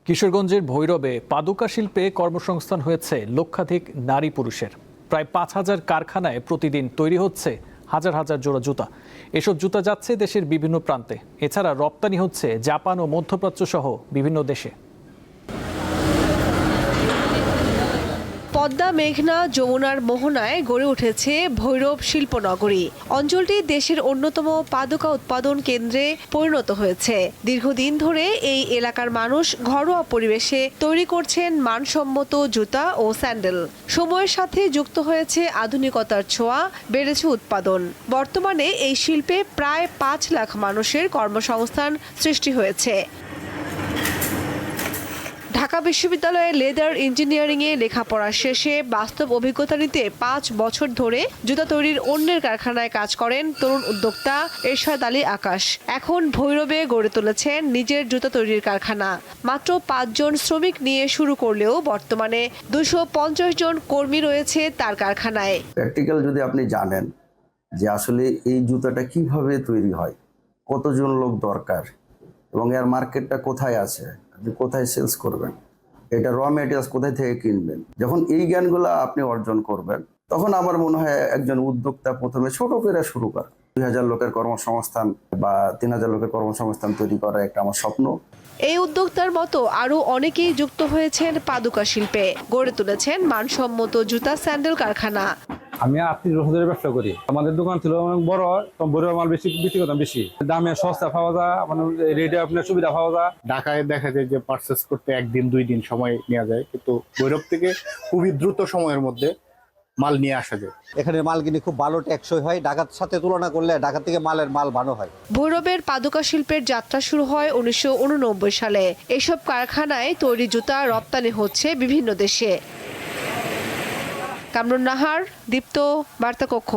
কিশোরগঞ্জের ভৈরবে পাদুকা শিল্পে কর্মসংস্থান হয়েছে লক্ষাধিক নারী পুরুষের। প্রায় ৫,০০০ কারখানায় প্রতিদিন তৈরি হচ্ছে হাজার হাজার জোড়া জুতা। এসব জুতা যাচ্ছে দেশের বিভিন্ন প্রান্তে। এছাড়া রপ্তানি হচ্ছে জাপান ও মধ্যপ্রাচ্য সহ বিভিন্ন দেশে। পদ্মা, মেঘনা, যমুনার মোহনায় গড়ে উঠেছে ভৈরব শিল্পনগরী। অঞ্চলটি দেশের অন্যতম পাদুকা উৎপাদন কেন্দ্রে পরিণত হয়েছে। দীর্ঘদিন ধরে এই এলাকার মানুষ ঘরোয়া পরিবেশে তৈরি করছেন মানসম্মত জুতা ও স্যান্ডেল। সময়ের সাথে যুক্ত হয়েছে আধুনিকতার ছোঁয়া, বেড়েছে উৎপাদন। বর্তমানে এই শিল্পে প্রায় ৫ লাখ মানুষের কর্মসংস্থান সৃষ্টি হয়েছে। ঢাকা বিশ্ববিদ্যালয়ে লেদার ইঞ্জিনিয়ারিংয়ে লেখাপড়া শেষে বাস্তব অভিজ্ঞতা নিতে ৫ বছর ধরে জুতা তৈরির অন্যের কারখানায় কাজ করেন তরুণ উদ্যোক্তা এরশাদ আলী আকাশ। এখন ভৈরবে গড়ে তুলেছেন নিজের জুতা তৈরির কারখানা। মাত্র ৫ জন শ্রমিক নিয়ে শুরু করলেও বর্তমানে ২৫০ জন কর্মী রয়েছে তার কারখানায়। প্র্যাকটিক্যাল যদি আপনি জানেন যে আসলে এই জুতাটা কিভাবে তৈরি হয়, কতজন লোক দরকার এবং এর মার্কেটটা কোথায় আছে, আপনি কোথায় সেলস করবেন, এটা র মেটেরিয়ালস কোথায় থেকে কিনবেন, যখন এই জ্ঞানগুলো আপনি অর্জন করবেন তখন আমার মনে হয় একজন উদ্যোক্তা প্রথমে ছোট করে শুরু করে ২,০০০ লোকের কর্মসংস্থান বা ৩,০০০ লোকের কর্মসংস্থান তৈরি করা একটা আমার স্বপ্ন। এই উদ্যোক্তার মতো আরো অনেকেই যুক্ত হয়েছেন পাদুকা শিল্পে, গড়ে তুলেছেন মানসম্মত জুতা স্যান্ডেল কারখানা। আমি ৩৮ বছরের ব্যবসা করি। আমাদের দোকান ছিল অনেক বড়, বড় মাল বেশি বিক্রি করতাম, বেশি দামে সস্তা পাওয়া যায়, মানে রেটে আপনার সুবিধা পাওয়া যায়। ঢাকায় দেখা যায় যে পারচেস করতে ১ দিন ২ দিন সময় নেওয়া যায়, কিন্তু ভৈরব থেকে খুবই দ্রুত সময়ের মধ্যে মাল নিয়ে আসা যায়। এখানে মাল কিনে খুব ভালো টেকসই হয়, ঢাকার সাথে তুলনা করলে ঢাকা থেকে মাল ভালো হয়। ভৈরবের পাদুকা শিল্পের যাত্রা শুরু হয় ১৯৮৯ সালে। এসব কারখানায় তৈরি জুতা রপ্তানি হচ্ছে বিভিন্ন দেশে। কামরুন নাহার, দীপ্ত, বার্তা কক্ষ।